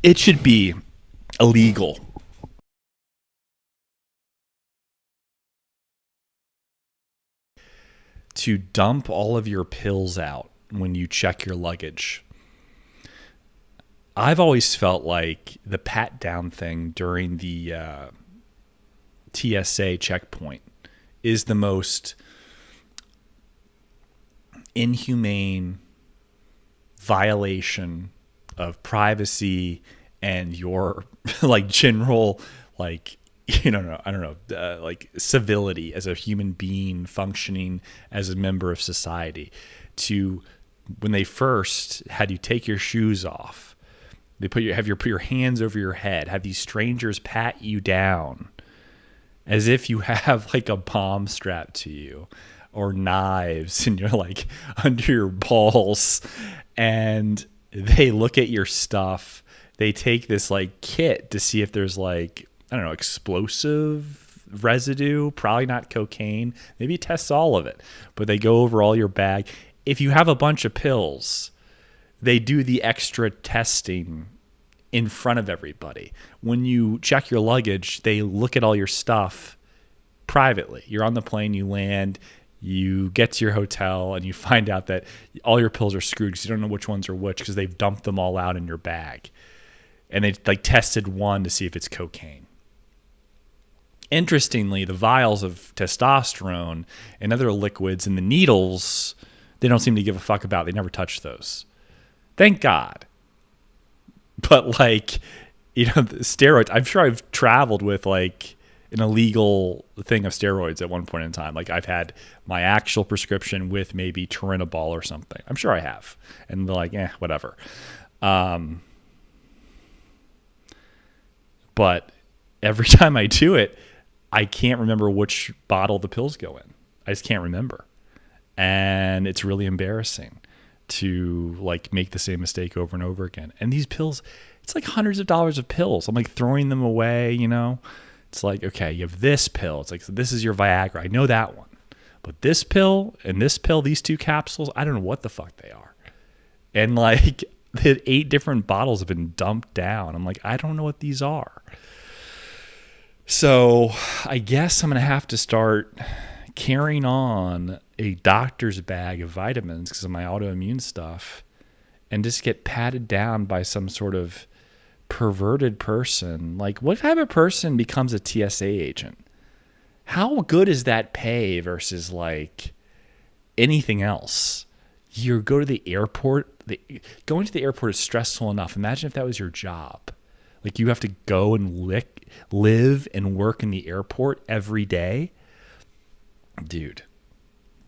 It should be illegal to dump all of your pills out when you check your luggage. I've always felt like the pat down thing during the TSA checkpoint is the most inhumane violation of privacy and your like general like like civility as a human being functioning as a member of society. To when they first had you take your shoes off, they put your hands over your head, have these strangers pat you down as if you have like a bomb strapped to you or knives and you're like under your balls, and they look at your stuff. They take this like kit to see if there's like, I don't know, explosive residue, probably not cocaine. Maybe it tests all of it, but they go over all your bag. If you have a bunch of pills, they do the extra testing in front of everybody. When you check your luggage, they look at all your stuff privately. You're on the plane, you land, you get to your hotel, and you find out that all your pills are screwed because you don't know which ones are which because they've dumped them all out in your bag. And they like tested one to see if it's cocaine. Interestingly, the vials of testosterone and other liquids and the needles, they don't seem to give a fuck about. They never touch those. Thank God. But like, the steroids, I'm sure I've traveled with like an illegal thing of steroids at one point in time. Like I've had my actual prescription with maybe Turinabol or something. I'm sure I have. And they're like, whatever. But every time I do it, I can't remember which bottle the pills go in. I just can't remember. And it's really embarrassing to like make the same mistake over and over again. And these pills, it's like hundreds of dollars of pills. I'm like throwing them away, It's like, okay, you have this pill. It's like, so this is your Viagra. I know that one. But this pill and this pill, these two capsules, I don't know what the fuck they are. And like the 8 different bottles have been dumped down. I'm like, I don't know what these are. So I guess I'm going to have to start carrying on a doctor's bag of vitamins because of my autoimmune stuff and just get patted down by some sort of perverted person. Like, what type of person becomes a TSA agent? How good is that pay versus like anything else? You go to the airport. Going to the airport is stressful enough. Imagine if that was your job. Like you have to go and live and work in the airport every day. Dude,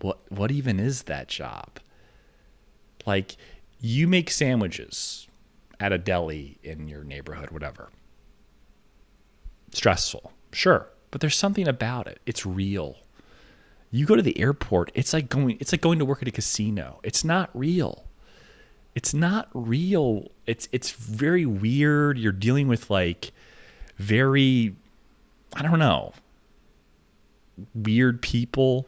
what even is that job? Like you make sandwiches at a deli in your neighborhood, whatever. Stressful, sure, but there's something about it. It's real. You go to the airport, it's like going to work at a casino. It's not real. It's not real. It's very weird. You're dealing with like very, I don't know, weird people.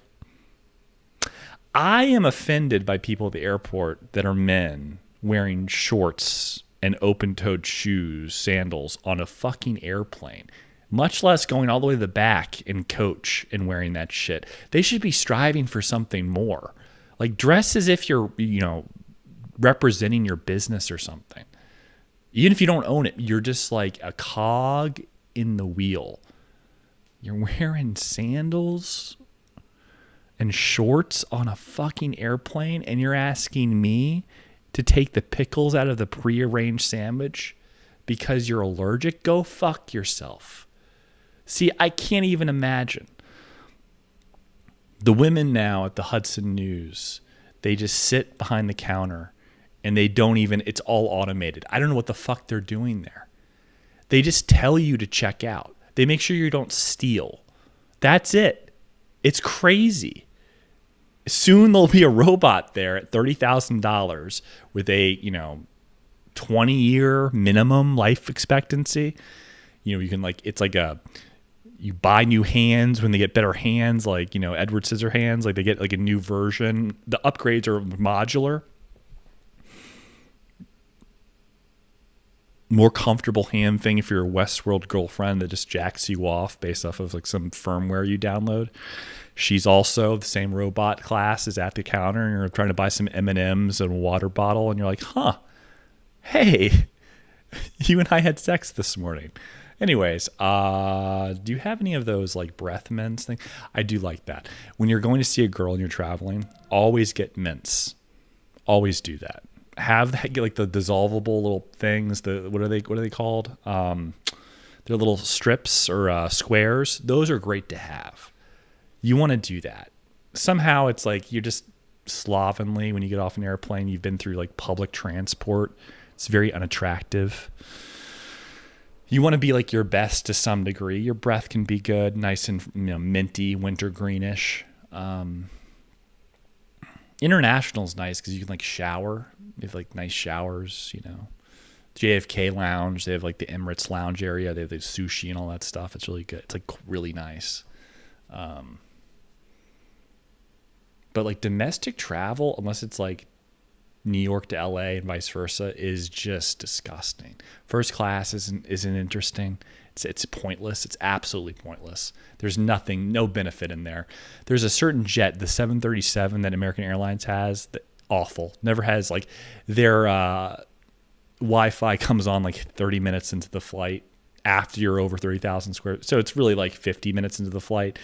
I am offended by people at the airport that are men wearing shorts and open-toed shoes, sandals on a fucking airplane, much less going all the way to the back in coach and wearing that shit. They should be striving for something more. Like dress as if you're, representing your business or something. Even if you don't own it, you're just like a cog in the wheel. You're wearing sandals and shorts on a fucking airplane, and you're asking me to take the pickles out of the prearranged sandwich because you're allergic? Go fuck yourself. See, I can't even imagine. The women now at the Hudson News, they just sit behind the counter and they don't even, it's all automated. I don't know what the fuck they're doing there. They just tell you to check out. They make sure you don't steal. That's it. It's crazy. Soon there'll be a robot there at $30,000 with a, 20-year minimum life expectancy. You can it's like you buy new hands when they get better hands, like, Edward Scissorhands, like they get like a new version. The upgrades are modular. more comfortable ham thing if you're a Westworld girlfriend that just jacks you off based off of like some firmware you download. She's also the same robot class is at the counter, and you're trying to buy some M&Ms and a water bottle, and you're like, hey, you and I had sex this morning. Anyways, do you have any of those like breath mints thing? I do like that. When you're going to see a girl and you're traveling, always get mints. Always do that. Get like the dissolvable little things. What are they called? They're little strips or squares. Those are great to have. You want to do that. Somehow it's like you're just slovenly when you get off an airplane. You've been through like public transport. It's very unattractive. You want to be like your best to some degree. Your breath can be good, nice and minty, winter greenish. International is nice because you can like shower. They have like nice showers, JFK Lounge. They have like the Emirates Lounge area. They have the sushi and all that stuff. It's really good. It's like really nice. But like domestic travel, unless it's like New York to LA and vice versa, is just disgusting. First class isn't interesting. It's pointless. It's absolutely pointless. There's no benefit in there. There's a certain jet, the 737 that American Airlines has, that awful. Never has like their Wi-Fi comes on like 30 minutes into the flight after you're over 30,000 square. So it's really like 50 minutes into the flight.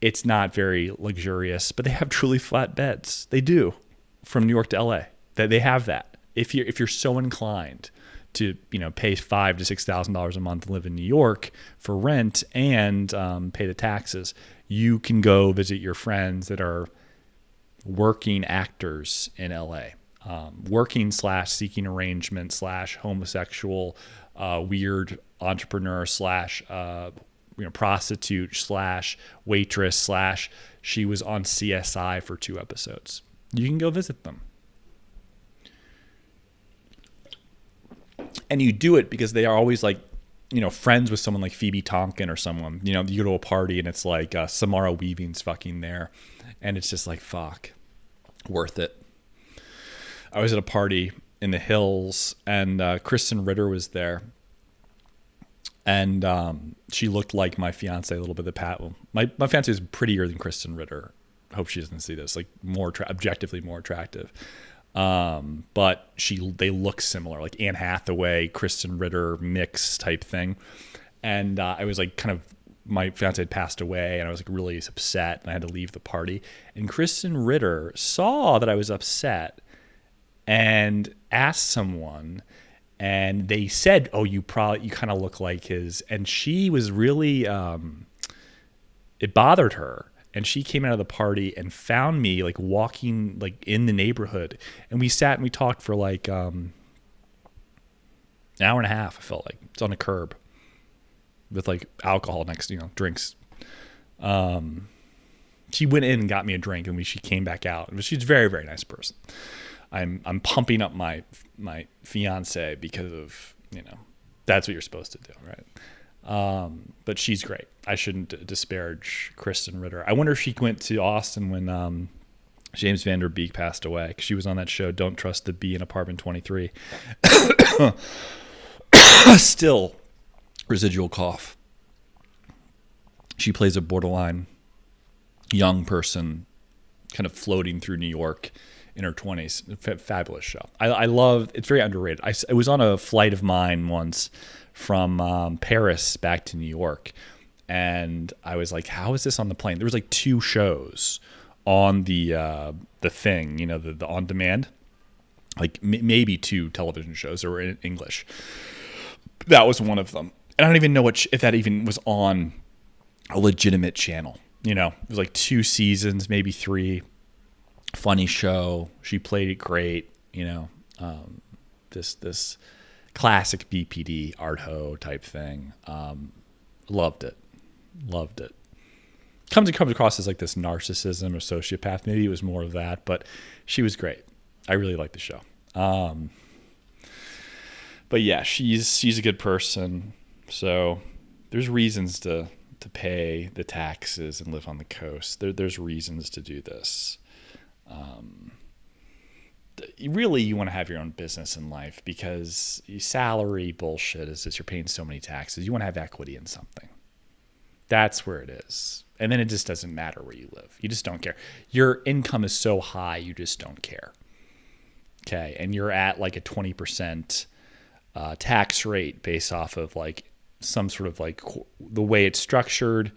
It's not very luxurious, but they have truly flat beds. They do. From New York to LA, that they have that. If you're so inclined to pay $5,000 to $6,000 a month and live in New York for rent and pay the taxes, you can go visit your friends that are working actors in LA, working / seeking arrangement / homosexual, weird entrepreneur / prostitute / waitress / she was on CSI for 2 episodes. You can go visit them. And you do it because they are always like, friends with someone like Phoebe Tonkin or someone. You go to a party and it's like Samara Weaving's fucking there. And it's just like, fuck, worth it. I was at a party in the hills and Kristen Ritter was there. And she looked like my fiance a little bit. My fiance is prettier than Kristen Ritter. Hope she doesn't see this, like more objectively more attractive. But they look similar, like Anne Hathaway, Kristen Ritter mix type thing. And I was like my fiance had passed away and I was like really upset and I had to leave the party. And Kristen Ritter saw that I was upset and asked someone, and they said, "Oh, you kind of look like his." And she was really, it bothered her. And she came out of the party and found me like walking like in the neighborhood. And we sat and we talked for like an hour and a half, I felt like. It's on a curb with like alcohol next, drinks. She went in and got me a drink and she came back out. She's a very, very nice person. I'm pumping up my fiance because of, that's what you're supposed to do, right? But she's great. I shouldn't disparage Kristen Ritter. I wonder if she went to Austin when James Van Der Beek passed away, because she was on that show, Don't Trust the Bee in Apartment 23. Still, residual cough. She plays a borderline young person kind of floating through New York in her 20s. Fabulous show. I love, it's very underrated. I was on a flight of mine once from Paris back to New York. And I was like, how is this on the plane? There was like 2 shows on the thing, the on demand, like maybe 2 television shows that were in English. That was one of them. And I don't even know if that even was on a legitimate channel. It was like 2 seasons, maybe 3. Funny show. She played it great. This classic BPD art ho type thing. Loved it. Comes across as like this narcissism or sociopath. Maybe it was more of that, but she was great. I really liked the show. But yeah, she's a good person. So there's reasons to pay the taxes and live on the coast. There's reasons to do this. really you want to have your own business in life, because salary bullshit is just you're paying so many taxes. You want to have equity in something. That's where it is. And then it just doesn't matter where you live. You just don't care. Your income is so high, you just don't care. Okay. And you're at like a 20% tax rate based off of like some sort of like the way it's structured,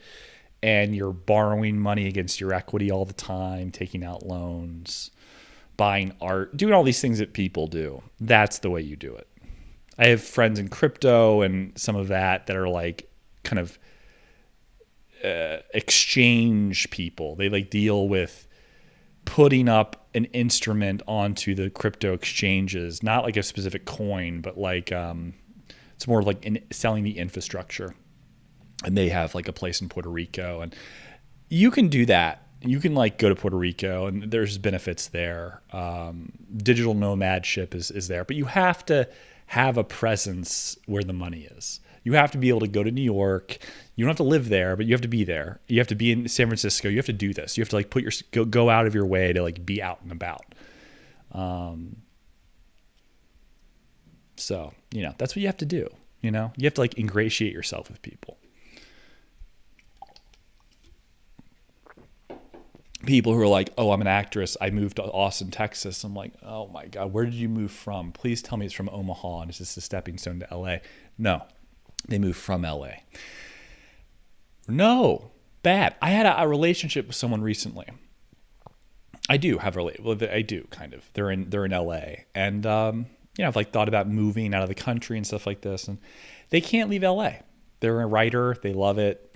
and you're borrowing money against your equity all the time, taking out loans, buying art, doing all these things that people do. That's the way you do it. I have friends in crypto and some of that are like kind of exchange people. They like deal with putting up an instrument onto the crypto exchanges, not like a specific coin, but like it's more like selling the infrastructure. And they have like a place in Puerto Rico, and you can do that. You can like go to Puerto Rico, and there's benefits there. Digital nomadship is there, but you have to have a presence where the money is. You have to be able to go to New York. You don't have to live there, but you have to be there. You have to be in San Francisco. You have to do this. You have to like go out of your way to like be out and about. So, that's what you have to do. You have to like ingratiate yourself with people. People who are like, oh, I'm an actress. I moved to Austin, Texas. I'm like, oh my God, where did you move from? Please tell me it's from Omaha and it's just a stepping stone to LA. No, they moved from LA. No, bad. I had a relationship with someone recently. I do have I do kind of. They're in LA, and I've like thought about moving out of the country and stuff like this, and they can't leave LA. They're a writer. They love it.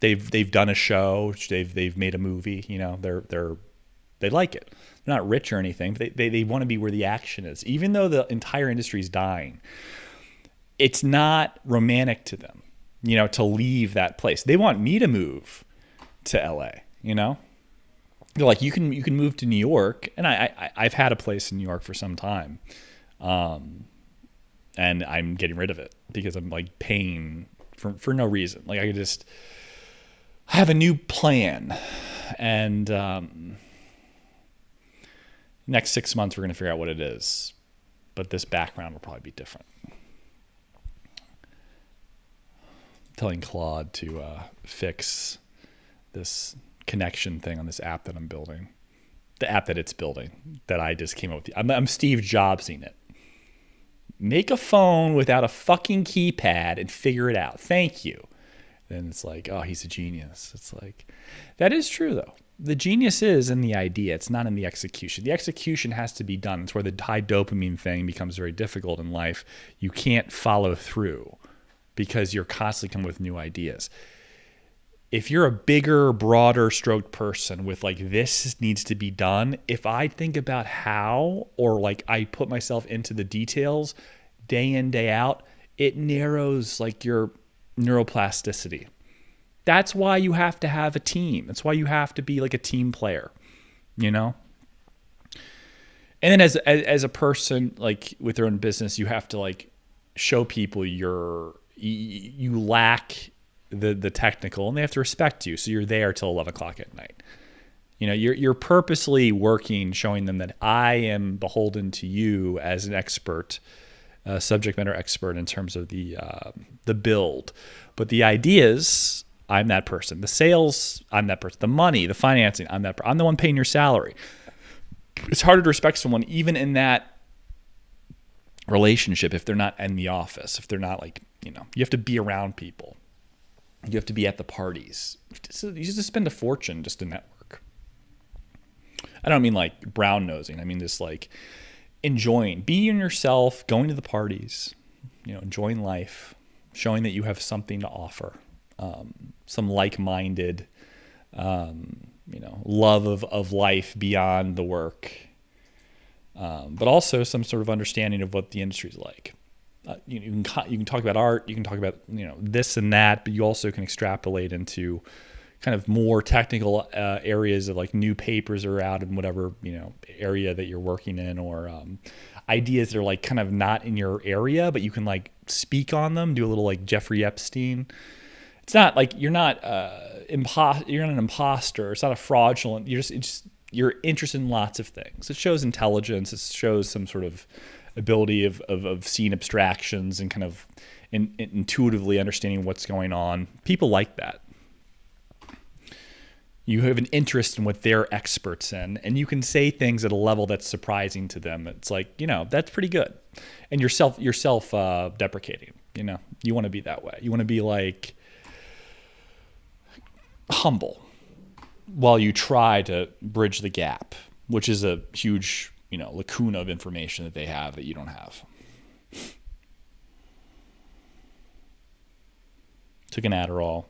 They've done a show. They've made a movie. They like it. They're not rich or anything, but they want to be where the action is. Even though the entire industry is dying, it's not romantic to them, to leave that place. They want me to move to LA. They're like, you can move to New York, and I've had a place in New York for some time, and I'm getting rid of it because I'm like paying for no reason. Like I have a new plan, and next 6 months we're going to figure out what it is, but this background will probably be different. Telling Claude to fix this connection thing on this app that I'm building, the app that it's building, that I just came up with. I'm Steve Jobsing it. Make a phone without a fucking keypad and figure it out. Thank you. Then it's like, oh, he's a genius. It's like, that is true though. The genius is in the idea. It's not in the execution. The execution has to be done. It's where the high dopamine thing becomes very difficult in life. You can't follow through because you're constantly coming with new ideas. If you're a bigger, broader stroked person with like, this needs to be done, if I think about how, or like I put myself into the details day in, day out, it narrows like your neuroplasticity. That's why you have to have a team. That's why you have to be like a team player, And then as a person, like with their own business, you have to like show people you lack the technical, and they have to respect you. So you're there till 11 o'clock at night. You're purposely working, showing them that I am beholden to you as an expert, subject matter expert in terms of the build. But the ideas, I'm that person. The sales, I'm that person. The money, the financing, I'm that person. I'm the one paying your salary. It's harder to respect someone even in that relationship if they're not in the office, if they're not like, you have to be around people. You have to be at the parties. You just spend a fortune just to network. I don't mean like brown nosing. I mean just like enjoying, being yourself, going to the parties, enjoying life, showing that you have something to offer, some like-minded, love of life beyond the work, but also some sort of understanding of what the industry is like. You can talk about art, you can talk about this and that, but you also can extrapolate into kind of more technical areas of like new papers are out in whatever area that you're working in, or ideas that are like kind of not in your area, but you can like speak on them, do a little like Jeffrey Epstein. It's not like you're not an imposter. It's not a fraudulent. It's you're interested in lots of things. It shows intelligence. It shows some sort of ability of seeing abstractions and kind of intuitively understanding what's going on. People like that. You have an interest in what they're experts in, and you can say things at a level that's surprising to them. It's like, that's pretty good. And you're self deprecating. You want to be that way. You want to be like humble while you try to bridge the gap, which is a huge, lacuna of information that they have that you don't have. Took an Adderall.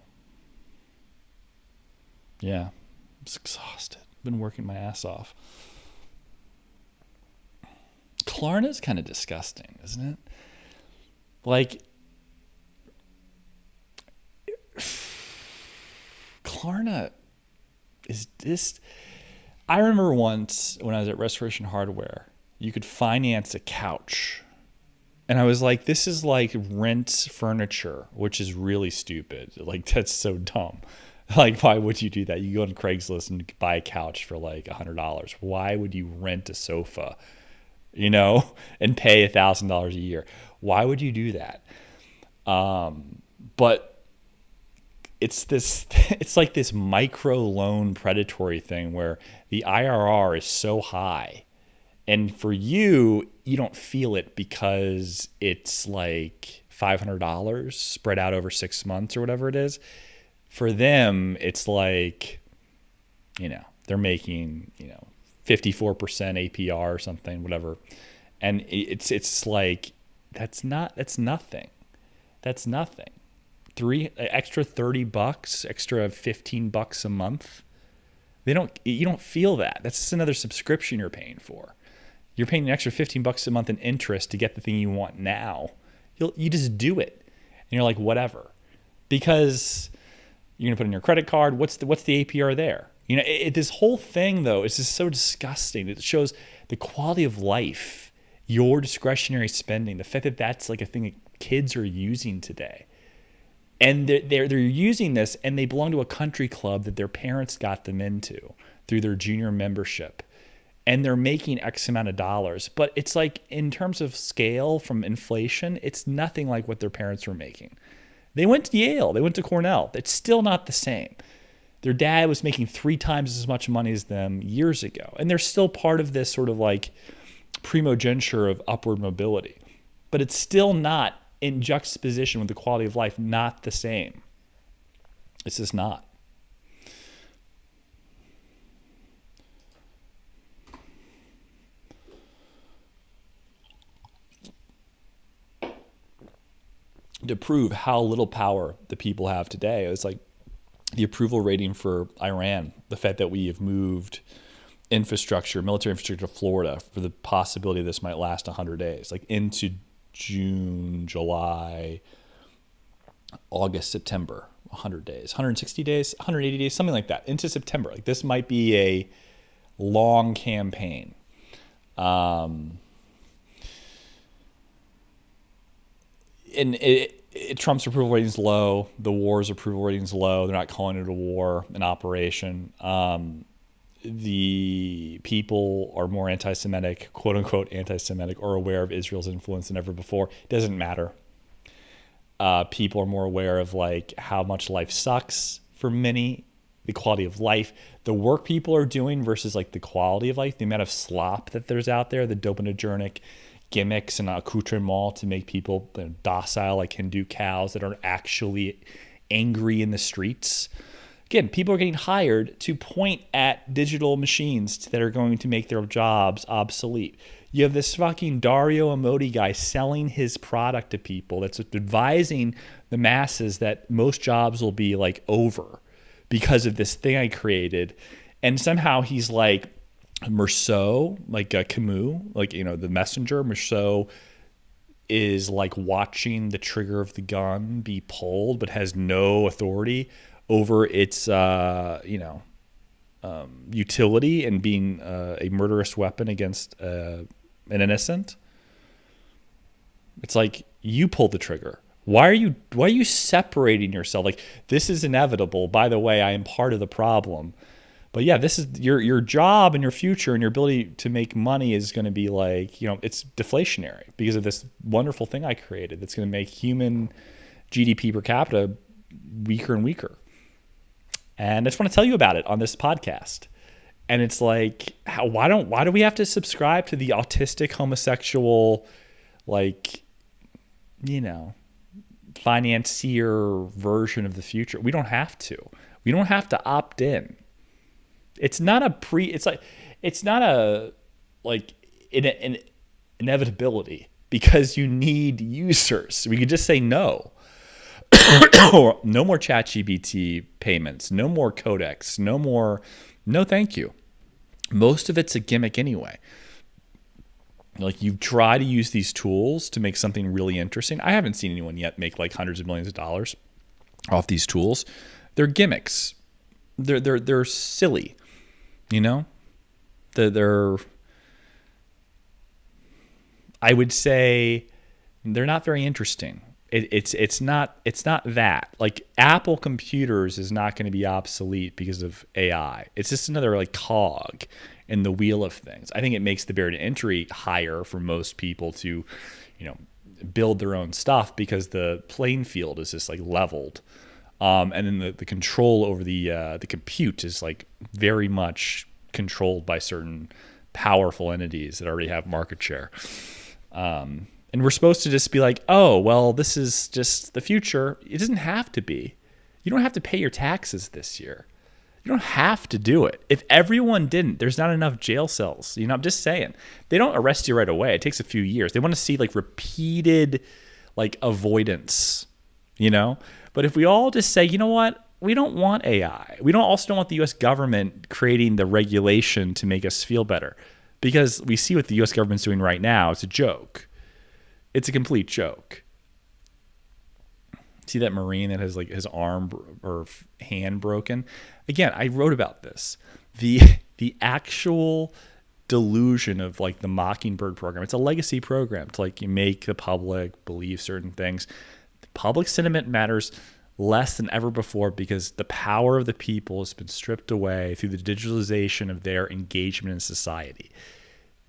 Yeah, I'm just exhausted. Been working my ass off. Klarna's kind of disgusting, isn't it? Like, Klarna is this. I remember once when I was at Restoration Hardware, you could finance a couch. And I was like, this is like rent furniture, which is really stupid. Like, that's so dumb. Like, why would you do that? You go on Craigslist and buy a couch for like $100. Why would you rent a sofa, and pay $1,000 a year? Why would you do that? But it's like this micro loan predatory thing where the IRR is so high. And for you don't feel it because it's like $500 spread out over 6 months or whatever it is. For them, it's like, they're making, 54% APR or something, whatever. And it's like, that's nothing. That's nothing. Extra $30, extra $15 a month. You don't feel that. That's just another subscription you're paying for. You're paying an extra $15 a month in interest to get the thing you want now. You just do it. And you're like, whatever. Because you're going to put in your credit card. What's the APR there? This whole thing, though, is just so disgusting. It shows the quality of life, your discretionary spending, the fact that that's like a thing that kids are using today. And they're using this, and they belong to a country club that their parents got them into through their junior membership. And they're making X amount of dollars. But it's like, in terms of scale from inflation, it's nothing like what their parents were making. They went to Yale. They went to Cornell. It's still not the same. Their dad was making 3 times as much money as them years ago. And they're still part of this sort of like primogeniture of upward mobility. But it's still not, in juxtaposition with the quality of life, not the same. It's just not. To prove how little power the people have today, it's like the approval rating for Iran, the fact that we have moved military infrastructure to Florida for the possibility this might last 100 days, like into June, July, August, September, 100 days, 160 days, 180 days, something like that, into September. Like, this might be a long campaign. Trump's approval rating is low. The war's approval rating is low. They're not calling it a war, an operation. The people are more anti-Semitic, quote unquote anti-Semitic, or aware of Israel's influence than ever before. It doesn't matter. People are more aware of like how much life sucks for many, the quality of life, the work people are doing versus like the quality of life, the amount of slop that there's out there, the dopaminergic gimmicks and accoutrement to make people docile like Hindu cows that are actually angry in the streets. Again, people are getting hired to point at digital machines that are going to make their jobs obsolete. You have this fucking Dario Amodi guy selling his product to people that's advising the masses that most jobs will be like over because of this thing I created. And somehow he's like Merceau, like Camus, like, the messenger. Merceau is like watching the trigger of the gun be pulled but has no authority over its utility and being a murderous weapon against an innocent. It's like, you pulled the trigger. Why are you separating yourself? Like, this is inevitable. By the way, I am part of the problem. But yeah, this is your job and your future and your ability to make money is going to be like, it's deflationary because of this wonderful thing I created that's going to make human GDP per capita weaker and weaker. And I just want to tell you about it on this podcast. And it's like, why do we have to subscribe to the autistic homosexual, like, financier version of the future? We don't have to. We don't have to opt in. It's not an inevitability because you need users. We could just say no. Or no more ChatGPT payments, no more codecs, no thank you. Most of it's a gimmick anyway. Like, you try to use these tools to make something really interesting. I haven't seen anyone yet make like hundreds of millions of dollars off these tools. They're gimmicks. They're silly. They're I would say they're not very interesting. It's not that. Like, Apple computers is not going to be obsolete because of AI. It's just another like cog in the wheel of things. I think it makes the barrier to entry higher for most people to, build their own stuff because the playing field is just like leveled. And then the control over the compute is like very much controlled by certain powerful entities that already have market share. And we're supposed to just be like, oh, well, this is just the future. It doesn't have to be. You don't have to pay your taxes this year. You don't have to do it. If everyone didn't, there's not enough jail cells. I'm just saying. They don't arrest you right away. It takes a few years. They want to see like repeated like avoidance, But if we all just say, you know what? We don't want AI. We don't want the U.S. government creating the regulation to make us feel better, because we see what the U.S. government's doing right now. It's a joke. It's a complete joke. See that Marine that has like his arm or hand broken? Again, I wrote about this. The actual delusion of like the Mockingbird program. It's a legacy program to like you make the public believe certain things. The public sentiment matters less than ever before because the power of the people has been stripped away through the digitalization of their engagement in society.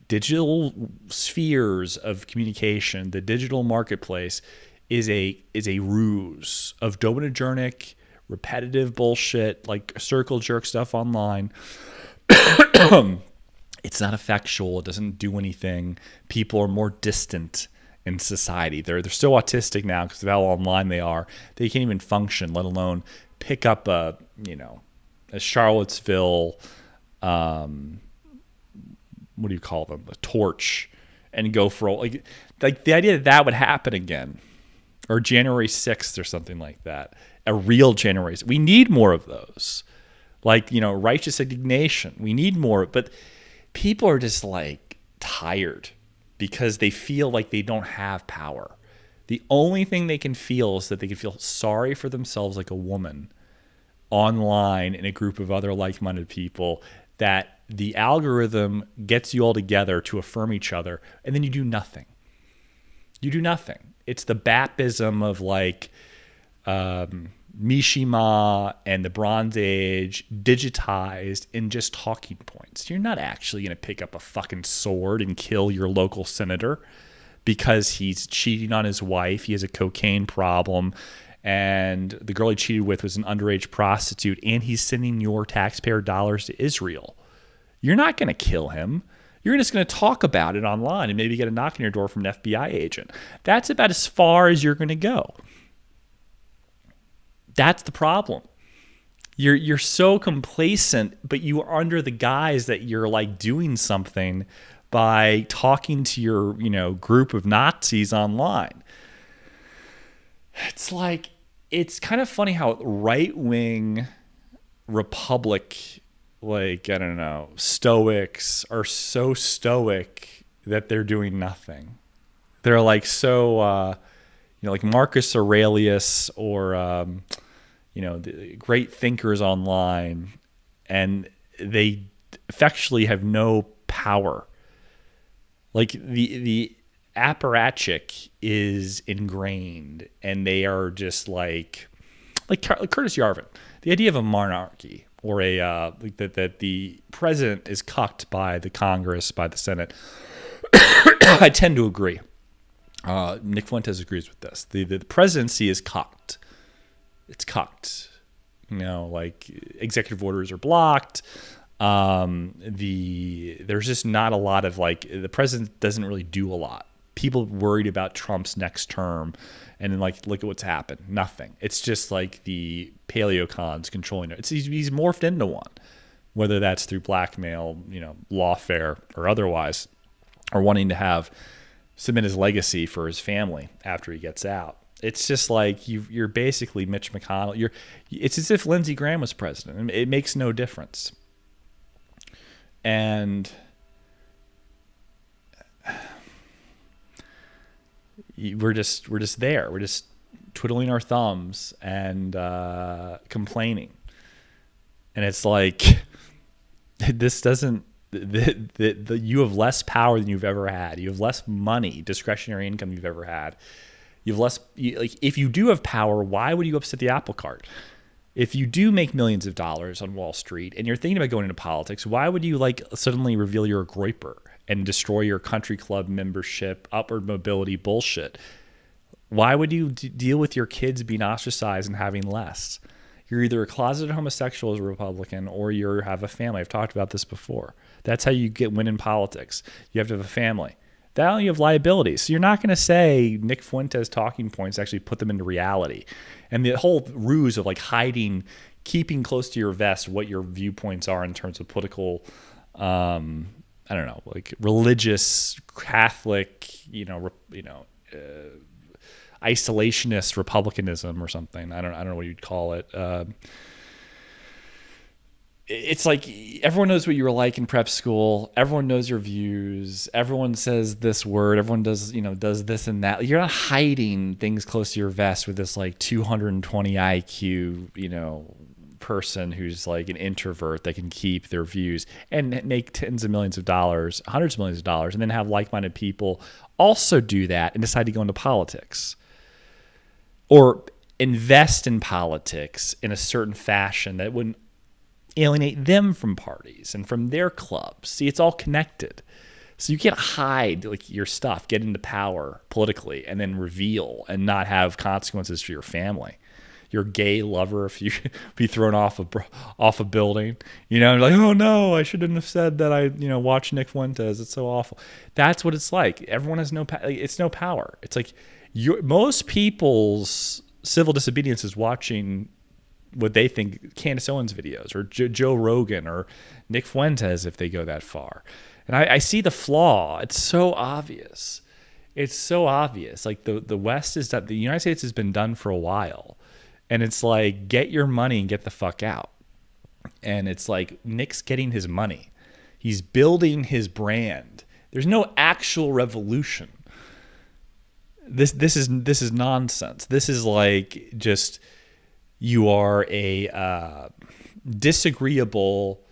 Digital spheres of communication, the digital marketplace is a ruse of dopaminergic, repetitive bullshit, like circle jerk stuff online. It's not effectual. It doesn't do anything. People are more distant in society. They're so autistic now because of how online they are. They can't even function, let alone pick up a Charlottesville, what do you call them? A torch, and go for like the idea that would happen again, or January 6th or something like that. A real January 6th. We need more of those. Like, righteous indignation. We need more, but people are just like tired because they feel like they don't have power. The only thing they can feel is that they can feel sorry for themselves like a woman online in a group of other like-minded people, that the algorithm gets you all together to affirm each other, and then you do nothing. You do nothing. It's the baptism of like Mishima and the Bronze Age digitized in just talking points. You're not actually going to pick up a fucking sword and kill your local senator because he's cheating on his wife. He has a cocaine problem, and the girl he cheated with was an underage prostitute, and he's sending your taxpayer dollars to Israel. You're not going to kill him. You're just going to talk about it online and maybe get a knock on your door from an FBI agent. That's about as far as you're going to go. That's the problem. You're so complacent, but you are under the guise that you're like doing something by talking to your, group of Nazis online. It's like, it's kind of funny how right-wing republic, like, I don't know, stoics are so stoic that they're doing nothing. They're like so, like Marcus Aurelius or, the great thinkers online, and they effectually have no power. Like the apparatchik is ingrained, and they are just like Curtis Yarvin. The idea of a monarchy, or that the president is cucked by the Congress, by the Senate. I tend to agree. Nick Fuentes agrees with this. The presidency is cucked. It's cucked. Like executive orders are blocked. There's just not a lot of the president doesn't really do a lot. People worried about Trump's next term, and then look at what's happened. Nothing. It's just like the paleocons controlling it. He's morphed into one, whether that's through blackmail, lawfare or otherwise, or wanting to submit his legacy for his family after he gets out. It's just like you're basically Mitch McConnell. It's as if Lindsey Graham was president. It makes no difference. And we're just there. We're just twiddling our thumbs and complaining. And it's like this doesn't. You have less power than you've ever had. You have less money, discretionary income you've ever had. You have less. If you do have power, why would you upset the apple cart? If you do make millions of dollars on Wall Street and you're thinking about going into politics, why would you suddenly reveal you're a groyper and destroy your country club membership, upward mobility bullshit? Why would you deal with your kids being ostracized and having less? You're either a closeted homosexual as a Republican or you have a family. I've talked about this before. That's how you win in politics. You have to have a family. Now you have liabilities. So you're not going to say Nick Fuentes talking points actually put them into reality. And the whole ruse of hiding, keeping close to your vest what your viewpoints are in terms of political, religious, Catholic, isolationist republicanism or something. I don't know what you'd call it. It's like everyone knows what you were like in prep school. Everyone knows your views. Everyone says this word. Everyone does this and that. You're not hiding things close to your vest with this 220 IQ, person who's an introvert that can keep their views and make tens of millions of dollars, hundreds of millions of dollars, and then have like-minded people also do that and decide to go into politics or invest in politics in a certain fashion that wouldn't alienate them from parties and from their clubs. See, it's all connected. So you can't hide your stuff, get into power politically, and then reveal and not have consequences for your family. Your gay lover, if you be thrown off a building, oh no, I shouldn't have said that. I watch Nick Fuentes. It's so awful. That's what it's like. Everyone has it's no power. It's like most people's civil disobedience is watching what they think Candace Owens videos or Joe Rogan or Nick Fuentes if they go that far. And I see the flaw. It's so obvious. It's so obvious. The West is that the United States has been done for a while. And it's get your money and get the fuck out. And it's Nick's getting his money. He's building his brand. There's no actual revolution. This is nonsense. This is just you are a disagreeable,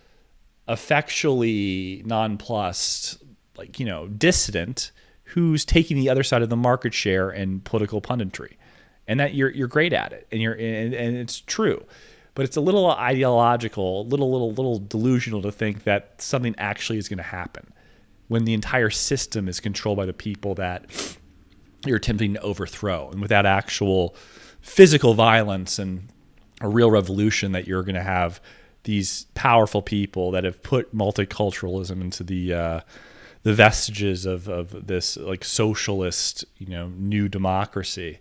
effectually nonplussed, dissident who's taking the other side of the market share in political punditry, and that you're great at it, and and it's true, but it's a little ideological, little delusional to think that something actually is going to happen when the entire system is controlled by the people that you're attempting to overthrow, and without actual physical violence and a real revolution, that you're going to have these powerful people that have put multiculturalism into the vestiges of this socialist, new democracy,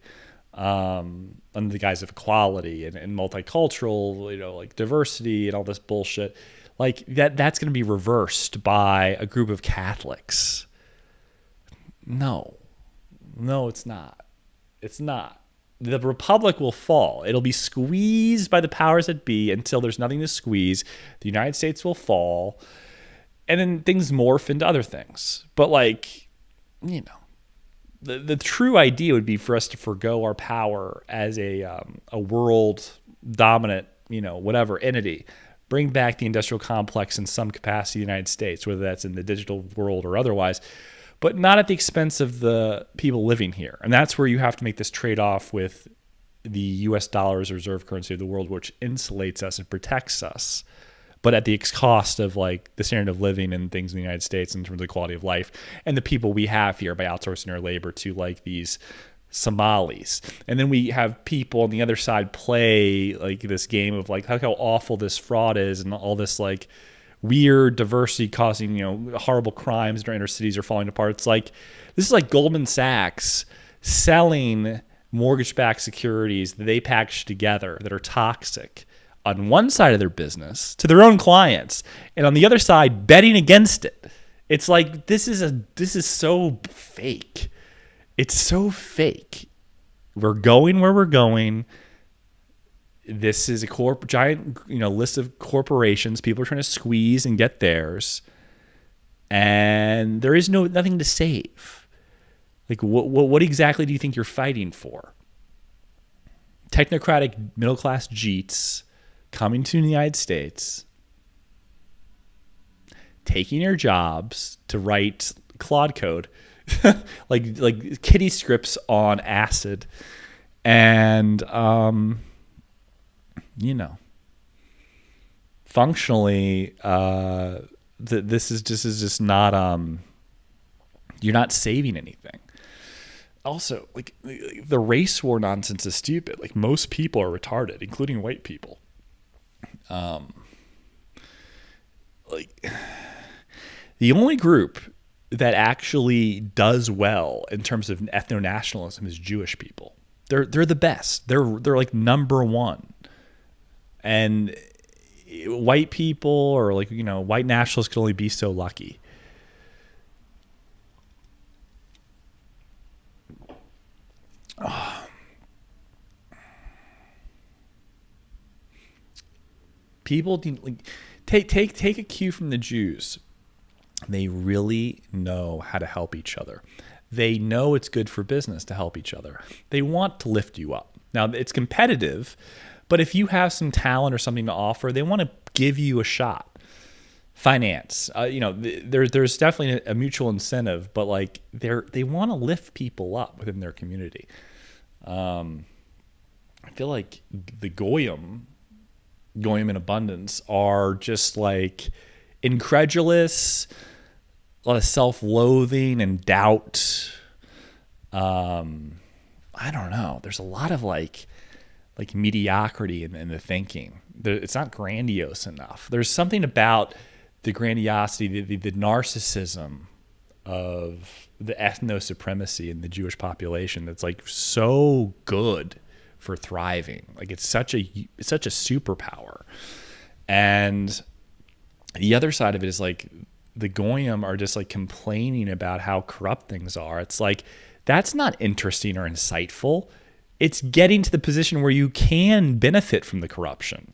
under the guise of equality and multicultural, diversity and all this bullshit. That's going to be reversed by a group of Catholics. No, it's not. It's not. The republic will fall. It'll be squeezed by the powers that be until there's nothing to squeeze. The United States will fall, and then things morph into other things. But the true idea would be for us to forgo our power as a world dominant, whatever entity, bring back the industrial complex in some capacity in the United States, whether that's in the digital world or otherwise, but not at the expense of the people living here. And that's where you have to make this trade-off with the US dollar is a reserve currency of the world, which insulates us and protects us, but at the cost of like the standard of living and things in the United States in terms of the quality of life and the people we have here by outsourcing our labor to like these Somalis. And then we have people on the other side play like this game of like how awful this fraud is and all this like weird diversity causing, horrible crimes in our inner cities are falling apart. It's like, this is like Goldman Sachs selling mortgage-backed securities that they package together that are toxic on one side of their business to their own clients, and on the other side betting against it. It's like this is so fake. It's so fake. We're going where we're going. This is a giant list of corporations. People are trying to squeeze and get theirs, and there is nothing to save. Like what exactly do you think you're fighting for? Technocratic middle class jeets coming to the United States, taking their jobs to write Claude code, like kiddie scripts on acid, and functionally, this is just not you're not saving anything. Also, like the race war nonsense is stupid. Like most people are retarded, including white people. Like the only group that actually does well in terms of ethno-nationalism is Jewish people. They're the best. They're like number one. And white people or like, white nationalists can only be so lucky. People take a cue from the Jews. They really know how to help each other. They know it's good for business to help each other. They want to lift you up. Now, it's competitive, but if you have some talent or something to offer, they want to give you a shot. Finance, there's definitely a mutual incentive, but like they want to lift people up within their community. I feel like the Goyim in abundance are just like incredulous, a lot of self-loathing and doubt. I don't know. There's a lot of like mediocrity in the thinking. It's not grandiose enough. There's something about the grandiosity, the narcissism of the ethno-supremacy in the Jewish population that's like so good for thriving. Like it's such a superpower. And the other side of it is like the Goyim are just like complaining about how corrupt things are. It's like, that's not interesting or insightful. It's getting to the position where you can benefit from the corruption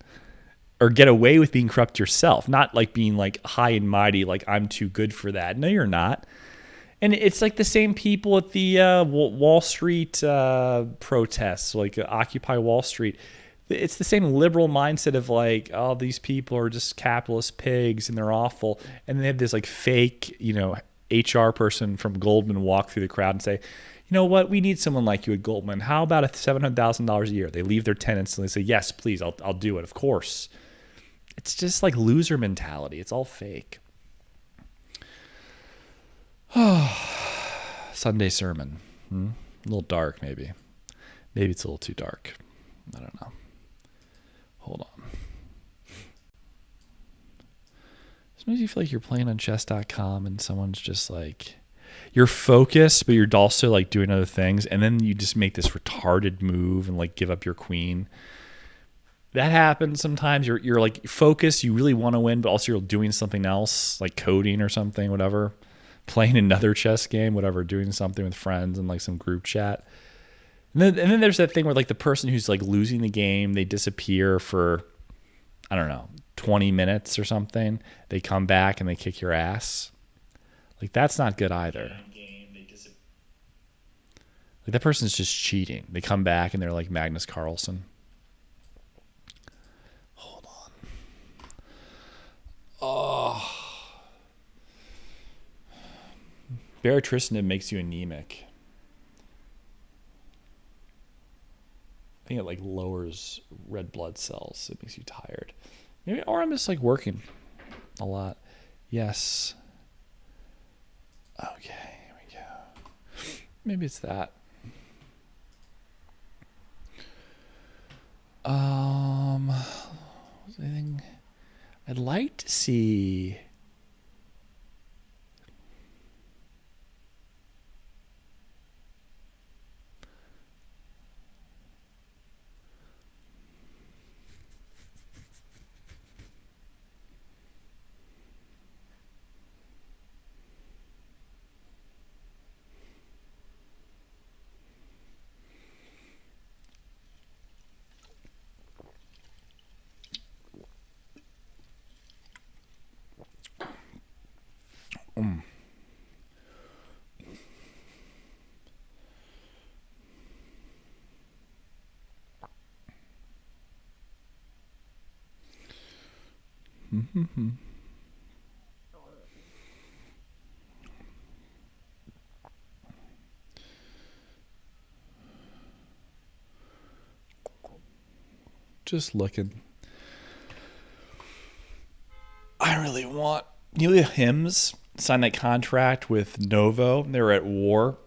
or get away with being corrupt yourself, not like being like high and mighty, like I'm too good for that. No, you're not. And it's like the same people at the Wall Street protests, like Occupy Wall Street. It's the same liberal mindset of like, oh, these people are just capitalist pigs and they're awful. And they have this like fake, HR person from Goldman walk through the crowd and say, you know what, we need someone like you at Goldman. How about $700,000 a year? They leave their tenants and they say, yes, please, I'll do it. Of course. It's just like loser mentality. It's all fake. Sunday sermon. A little dark, maybe. Maybe it's a little too dark. I don't know. Hold on. Sometimes you feel like you're playing on chess.com and someone's just like, you're focused, but you're also like doing other things. And then you just make this retarded move and like give up your queen. That happens sometimes. You're like focused. You really want to win, but also you're doing something else, like coding or something, whatever. Playing another chess game, whatever, doing something with friends and like some group chat. And then there's that thing where like the person who's like losing the game, they disappear for, I don't know, 20 minutes or something. They come back and they kick your ass. Like that's not good either. Like that person's just cheating. They come back and they're like Magnus Carlsen. Hold on. Oh. Baratricinib makes you anemic. I think it like lowers red blood cells. It makes you tired. Maybe, or I'm just like working a lot. Yes. Okay, here we go. Maybe it's that. Anything I'd like to see. Just looking. I really want Hymns signed that contract with Novo. They were at war,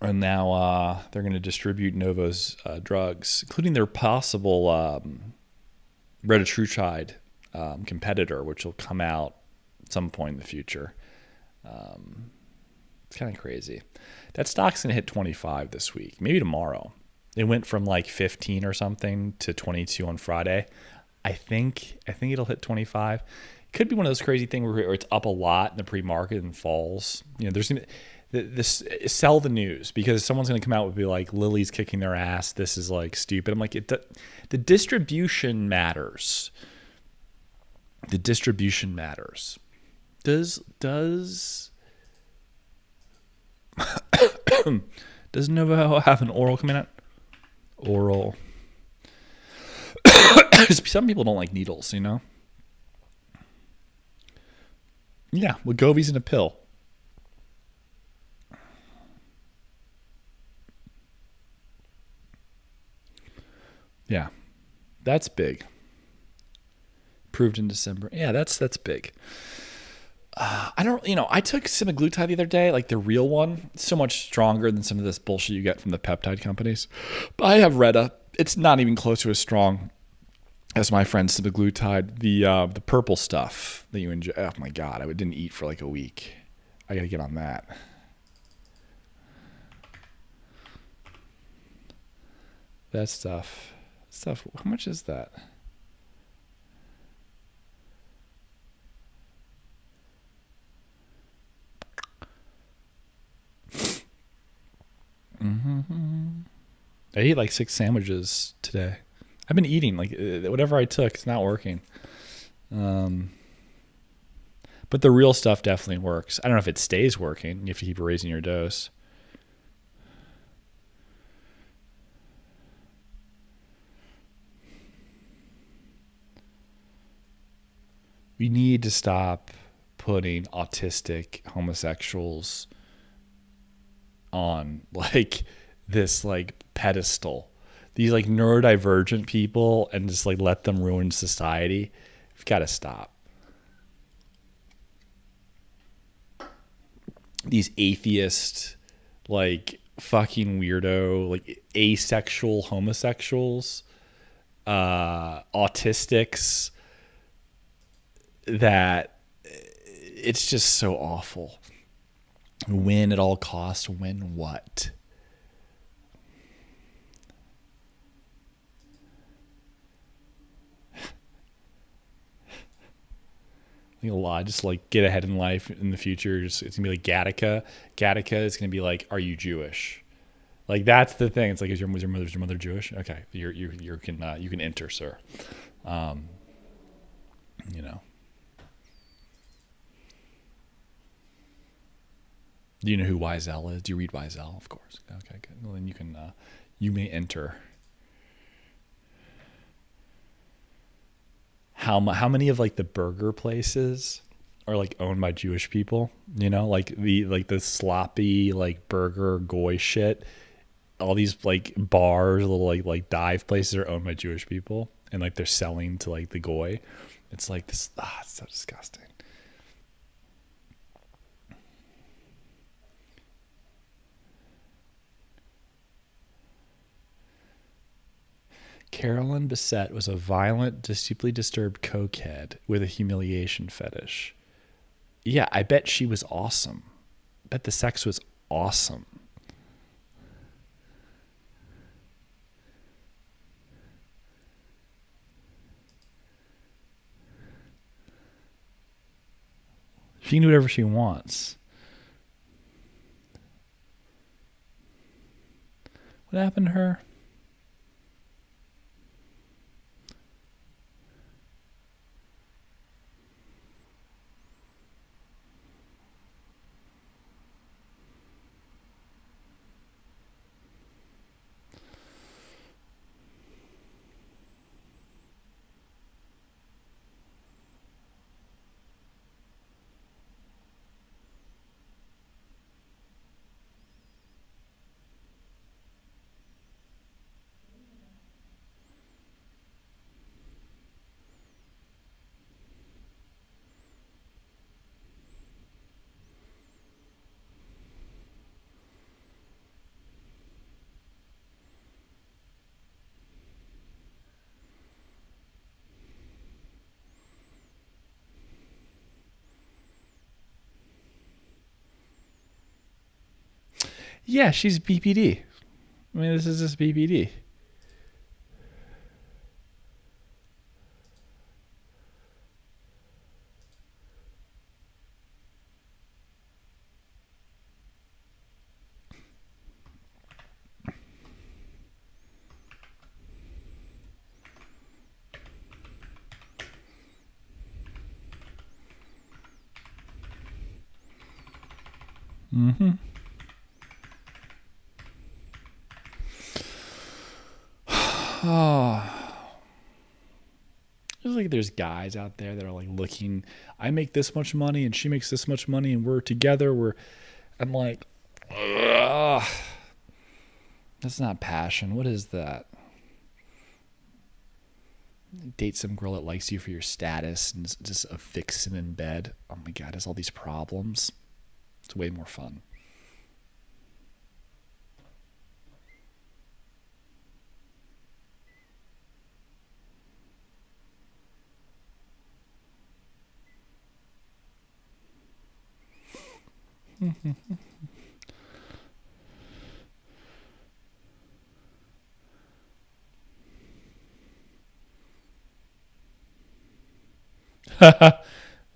and now they're going to distribute Novo's drugs, including their possible retatrutide competitor, which will come out at some point in the future. It's kind of crazy. That stock's going to hit 25 this week, maybe tomorrow. It went from like 15 or something to 22 on Friday. I think it'll hit 25. Could be one of those crazy things where it's up a lot in the pre-market and falls. You know, there's gonna this sell the news, because someone's gonna come out and be like, Lilly's kicking their ass. This is like stupid. I'm like, the distribution matters. The distribution matters. Does Novo have an oral coming out? Oral. Some people don't like needles, you know? Yeah, Wegovy's in a pill. Yeah, that's big. Approved in December. Yeah, that's big. I took semaglutide the other day, like the real one. It's so much stronger than some of this bullshit you get from the peptide companies. But I have Retta. It's not even close to as strong as my friend semaglutide. The purple stuff that you enjoy. Oh my God, I didn't eat for like a week. I got to get on that. That stuff. How much is that? I ate like 6 sandwiches today. I've been eating like whatever I took. It's not working. But the real stuff definitely works. I don't know if it stays working. You have to keep raising your dose. We need to stop putting autistic homosexuals on like this like pedestal, these like neurodivergent people, and just like let them ruin society. We've got to stop. These atheist, like fucking weirdo, like asexual homosexuals, autistics, that it's just so awful. Win at all costs. Win what? I think a lot. Just like get ahead in life in the future. It's gonna be like Gattaca. Gattaca is gonna be like, are you Jewish? Like that's the thing. It's like, is your mother Jewish? Okay, you can enter, sir. You know. Do you know who Wiesel is? Do you read Wiesel? Of course. Okay, good. Well, then you may enter. How many of like the burger places are like owned by Jewish people? You know, like the sloppy like burger goy shit. all these like bars, little like dive places are owned by Jewish people, and like they're selling to like the goy. It's like this. It's so disgusting. Carolyn Bessette was a violent, deeply disturbed cokehead with a humiliation fetish. Yeah, I bet she was awesome. I bet the sex was awesome. She can do whatever she wants. What happened to her? Yeah, she's BPD. I mean, this is just BPD. Mm-hmm. Oh. It's like there's guys out there that are like looking, I make this much money and she makes this much money and we're together. I'm like, ugh. That's not passion. What is that? Date some girl that likes you for your status and just a vixen in bed. Oh my God, has all these problems. It's way more fun.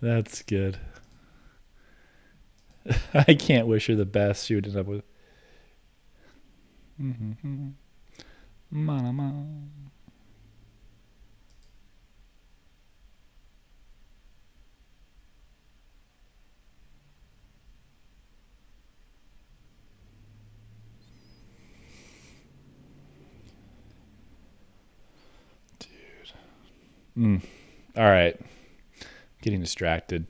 That's good. I can't wish her the best. She would end up with. Mama. Dude. All right. Getting distracted.